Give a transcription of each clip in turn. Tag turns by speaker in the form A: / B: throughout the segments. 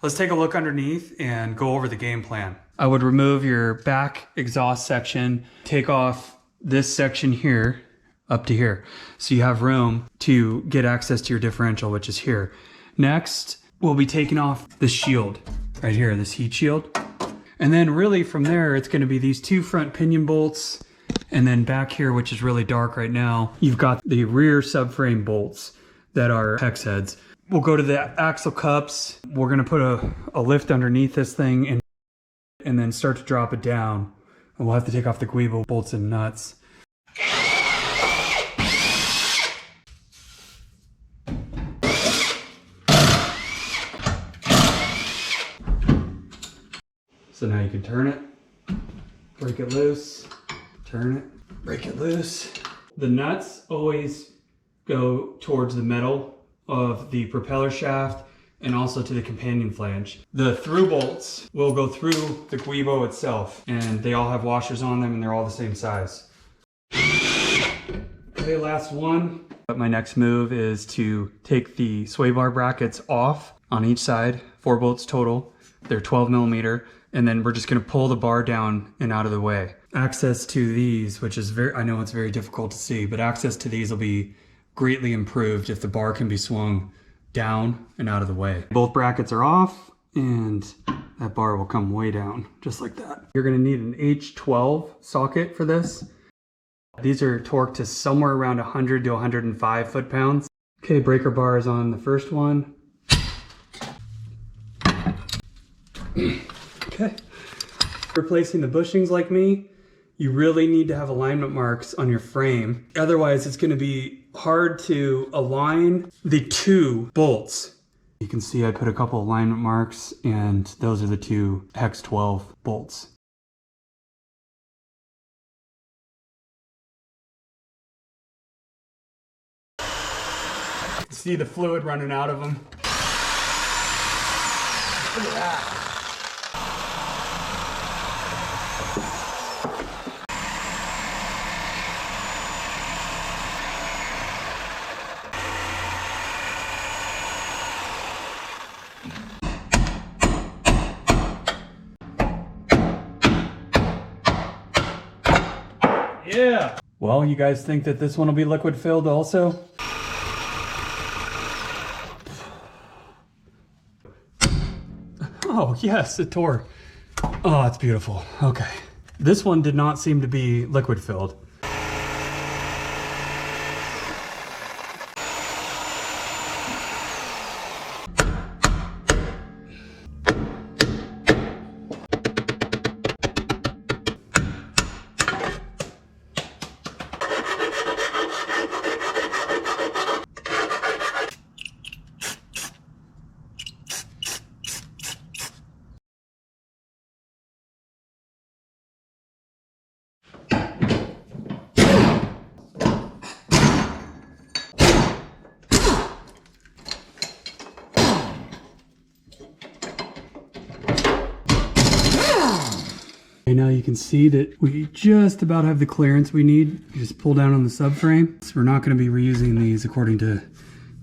A: let's take a look underneath and go over the game plan. I would remove your back exhaust section, take off this section here up to here, so you have room to get access to your differential, which is here. Next, we'll be taking off the shield right here, this heat shield. And then really from there, it's going to be these two front pinion bolts. And then back here, which is really dark right now, you've got the rear subframe bolts that are hex heads. We'll go to the axle cups. We're going to put a lift underneath this thing and then start to drop it down. And we'll have to take off the guibo bolts and nuts. So now you can turn it, break it loose, turn it, break it loose. The nuts always go towards the metal of the propeller shaft and also to the companion flange. The through bolts will go through the guibo itself, and they all have washers on them and they're all the same size. Okay, last one. But my next move is to take the sway bar brackets off on each side, 4 bolts total. They're 12 millimeter. And then we're just going to pull the bar down and out of the way. Access to these, which is I know it's very difficult to see, but access to these will be greatly improved if the bar can be swung down and out of the way. Both brackets are off and that bar will come way down, just like that. You're going to need an H12 socket for this. These are torqued to somewhere around 100 to 105 foot-pounds. Okay, breaker bar is on the first one. Okay. Replacing the bushings like me, you really need to have alignment marks on your frame. Otherwise, it's going to be hard to align the 2 bolts. You can see I put a couple alignment marks, and those are the 2 hex 12 bolts. See the fluid running out of them. Look at that. Yeah. Well, you guys think that this one will be liquid filled also? Oh, yes, it tore. Oh, it's beautiful. Okay. This one did not seem to be liquid filled. Okay, now you can see that we just about have the clearance we need. You just pull down on the subframe. So we're not going to be reusing these according to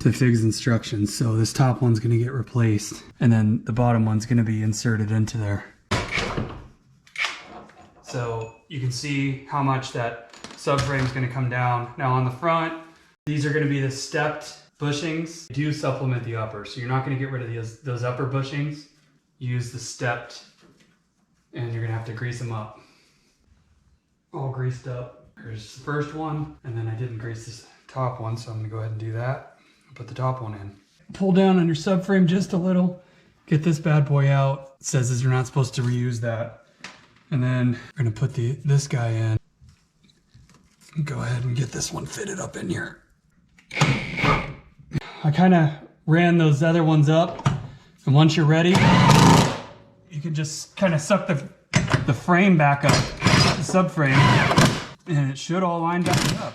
A: FIG's instructions. So this top one's going to get replaced, and then the bottom one's going to be inserted into there. So you can see how much that subframe is going to come down. Now on the front, these are going to be the stepped bushings. Do supplement the upper, so you're not going to get rid of those upper bushings. Use the stepped, and you're gonna have to grease them up. All greased up. Here's the first one, and then I didn't grease this top one, so I'm gonna go ahead and do that. I'll put the top one in. Pull down on your subframe just a little. Get this bad boy out. It says you're not supposed to reuse that. And then we're gonna put this guy in. Go ahead and get this one fitted up in here. I kind of ran those other ones up, and once you're ready, you can just kind of suck the frame back up, the subframe, and it should all line back up.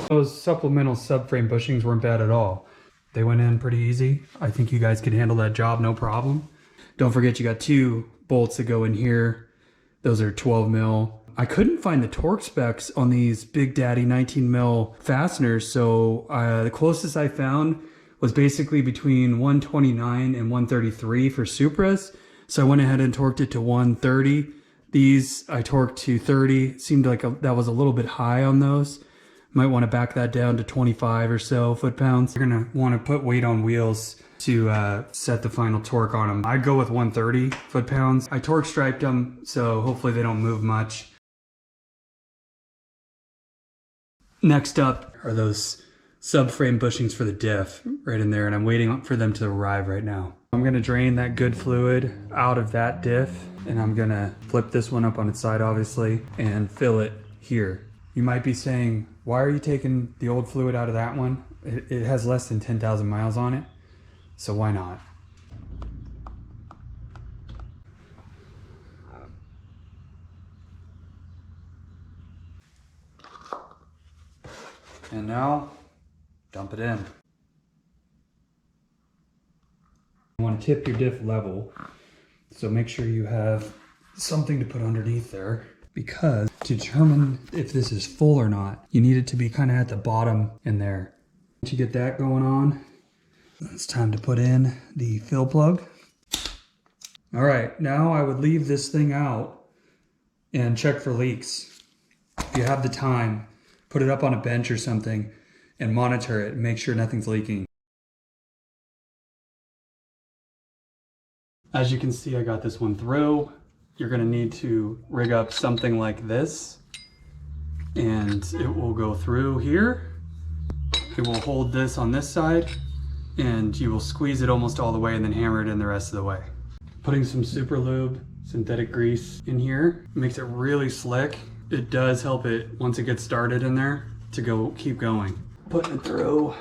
A: Those supplemental subframe bushings weren't bad at all. They went in pretty easy. I think you guys could handle that job no problem. Don't forget you got 2 bolts that go in here. Those are 12 mil. I couldn't find the torque specs on these Big Daddy 19 mil fasteners, so the closest I found was basically between 129 and 133 for Supras. So I went ahead and torqued it to 130. These I torqued to 30. It seemed like that was a little bit high on those. Might want to back that down to 25 or so foot-pounds. You're gonna want to put weight on wheels to set the final torque on them. I go with 130 foot-pounds. I torque striped them, so hopefully they don't move much. Next up are those subframe bushings for the diff right in there, and I'm waiting for them to arrive right now. I'm gonna drain that good fluid out of that diff, and I'm gonna flip this one up on its side, obviously, and fill it here. You might be saying, why are you taking the old fluid out of that one? It has less than 10,000 miles on it, so why not? And now, dump it in. You want to tip your diff level, so make sure you have something to put underneath there, because to determine if this is full or not, you need it to be kind of at the bottom in there. Once you get that going on, it's time to put in the fill plug. All right, now I would leave this thing out and check for leaks. If you have the time, put it up on a bench or something and monitor it and make sure nothing's leaking. As you can see, I got this one through. You're gonna need to rig up something like this, and it will go through here. It will hold this on this side, and you will squeeze it almost all the way and then hammer it in the rest of the way. Putting some super lube, synthetic grease in here, makes it really slick. It does help it, once it gets started in there, to keep going. Putting it through.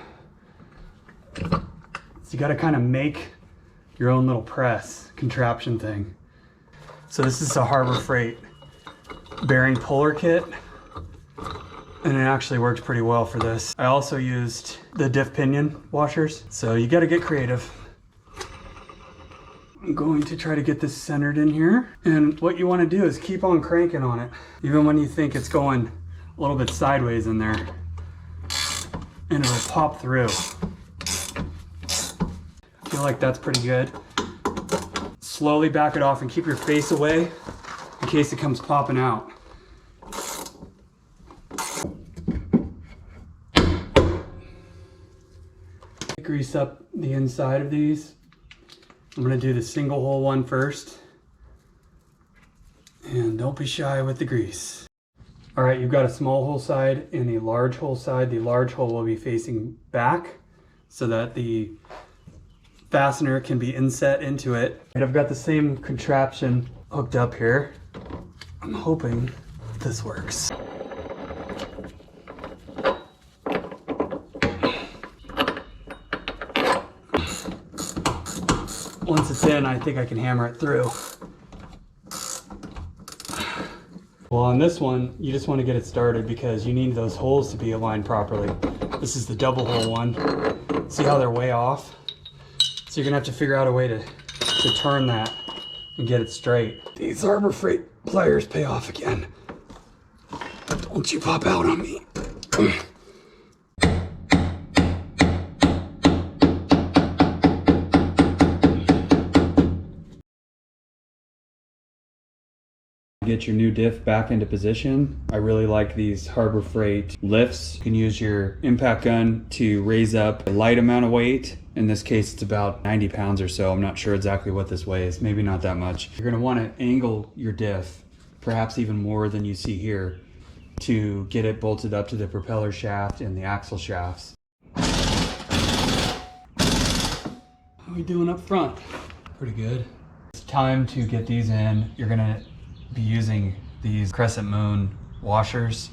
A: So you gotta kind of make your own little press contraption thing. So this is a Harbor Freight bearing puller kit, and it actually works pretty well for this. I also used the Diff pinion washers, so you gotta get creative. I'm going to try to get this centered in here, and what you want to do is keep on cranking on it, even when you think it's going a little bit sideways in there, and it'll pop through. I feel like that's pretty good. Slowly back it off and keep your face away in case it comes popping out. Grease up the inside of these. I'm going to do the single hole one first. And don't be shy with the grease. All right, you've got a small hole side and a large hole side. The large hole will be facing back so that the fastener can be inset into it. And I've got the same contraption hooked up here. I'm hoping this works. Once it's in, I think I can hammer it through. Well, on this one, you just want to get it started because you need those holes to be aligned properly. This is the double hole one. See how they're way off? So you're gonna have to figure out a way to turn that and get it straight. These Harbor Freight pliers pay off again. Don't you pop out on me. Get your new diff back into position. I really like these Harbor Freight lifts. You can use your impact gun to raise up a light amount of weight. In this case, it's about 90 pounds or so. I'm not sure exactly what this weighs, maybe not that much. You're gonna wanna angle your diff, perhaps even more than you see here, to get it bolted up to the propeller shaft and the axle shafts. How are we doing up front? Pretty good. It's time to get these in. You're gonna be using these crescent moon washers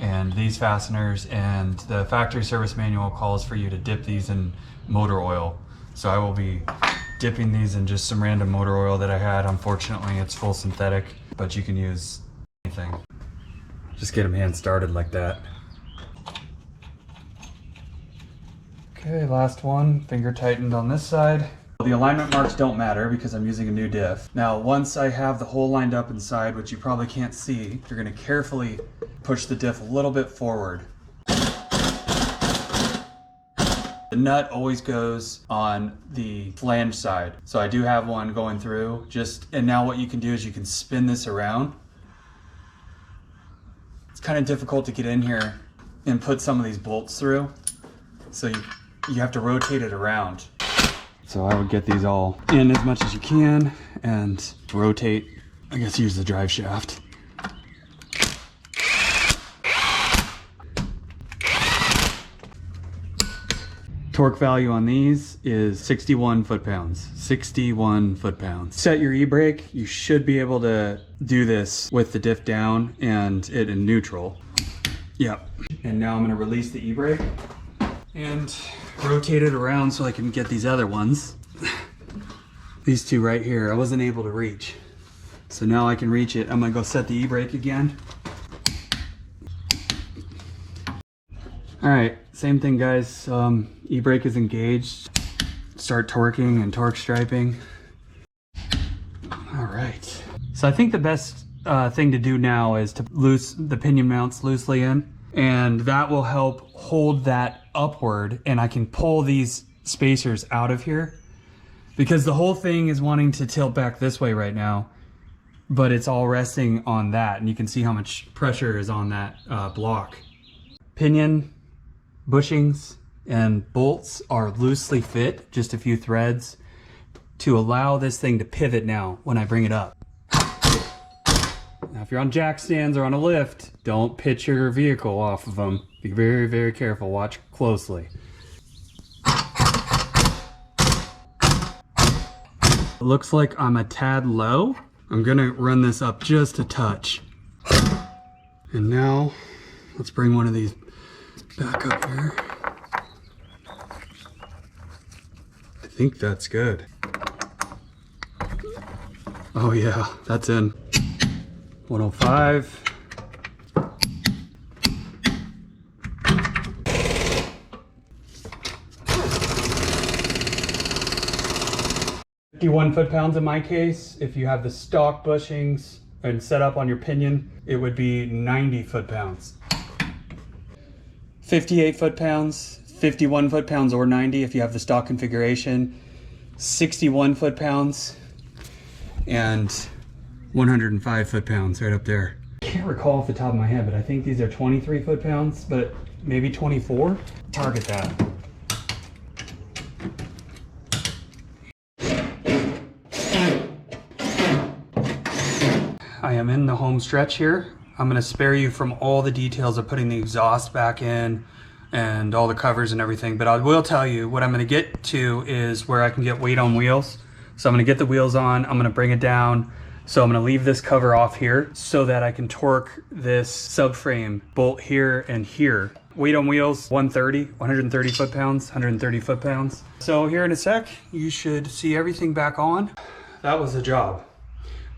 A: and these fasteners, and the factory service manual calls for you to dip these in motor oil. So I will be dipping these in just some random motor oil that I had. Unfortunately, it's full synthetic, but you can use anything. Just get them hand started like that. Okay, last one, finger tightened on this side. The alignment marks don't matter because I'm using a new diff. Now, once I have the hole lined up inside, which you probably can't see, you're gonna carefully push the diff a little bit forward. The nut always goes on the flange side. So I do have one going through and now what you can do is you can spin this around. It's kind of difficult to get in here and put some of these bolts through. So you have to rotate it around. So I would get these all in as much as you can and rotate, I guess use the drive shaft. Torque value on these is 61 foot-pounds. 61 foot-pounds. Set your e-brake. You should be able to do this with the diff down and it in neutral. Yep. And now I'm gonna release the e-brake and rotate it around so I can get these other ones. These two right here, I wasn't able to reach. So now I can reach it. I'm gonna go set the e-brake again. All right, same thing guys. E-brake is engaged. Start torquing and torque striping. All right. So I think the best thing to do now is to loose the pinion mounts loosely in, and that will help hold that upward, and I can pull these spacers out of here because the whole thing is wanting to tilt back this way right now, but it's all resting on that, and you can see how much pressure is on that block. Pinion, bushings, and bolts are loosely fit, just a few threads, to allow this thing to pivot now when I bring it up. Now if you're on jack stands or on a lift, don't pitch your vehicle off of them. Be very, very careful, watch closely. It looks like I'm a tad low. I'm gonna run this up just a touch. And now, let's bring one of these back up here. I think that's good. Oh yeah, that's in. 105. $51 foot-pounds in my case. If you have the stock bushings and set up on your pinion, it would be 90 foot-pounds. 58 foot-pounds, 51 foot-pounds or 90 if you have the stock configuration, 61 foot-pounds, and 105 foot-pounds right up there. I can't recall off the top of my head, but I think these are 23 foot-pounds, but maybe 24. Target that. I am in the home stretch here. I'm gonna spare you from all the details of putting the exhaust back in and all the covers and everything, but I will tell you what I'm gonna get to is where I can get weight on wheels. So I'm gonna get the wheels on, I'm gonna bring it down. So I'm gonna leave this cover off here so that I can torque this subframe bolt here and here. Weight on wheels, 130 foot-pounds, 130 foot-pounds. So here in a sec, you should see everything back on. That was a job,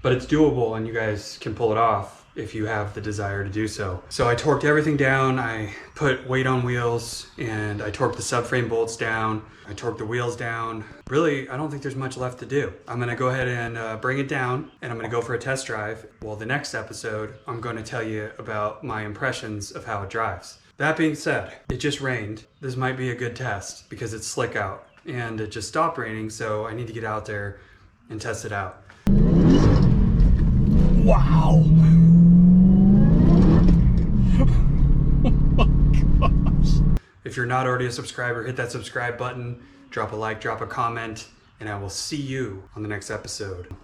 A: but it's doable and you guys can pull it off if you have the desire to do so. So I torqued everything down, I put weight on wheels, and I torqued the subframe bolts down, I torqued the wheels down. Really, I don't think there's much left to do. I'm gonna go ahead and bring it down, and I'm gonna go for a test drive. Well, the next episode, I'm gonna tell you about my impressions of how it drives. That being said, it just rained. This might be a good test because it's slick out, and it just stopped raining, so I need to get out there and test it out. Wow! If you're not already a subscriber, hit that subscribe button, drop a like, drop a comment, and I will see you on the next episode.